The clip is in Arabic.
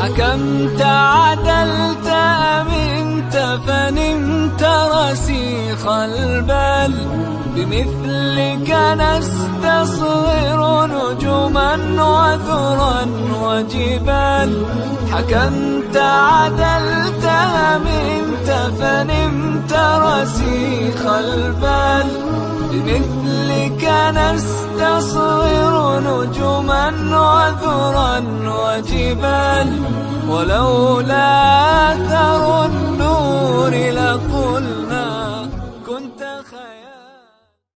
حكمت عدلت أمنت فنمت رسيخ البال، بمثلك نستصغر نجما وذرا وجبال. حكمت عدلت أمنت فنمت رسيخ البال، بمثلك نستصغر نجما وذرا وجبال. ولولا أثر النور لقل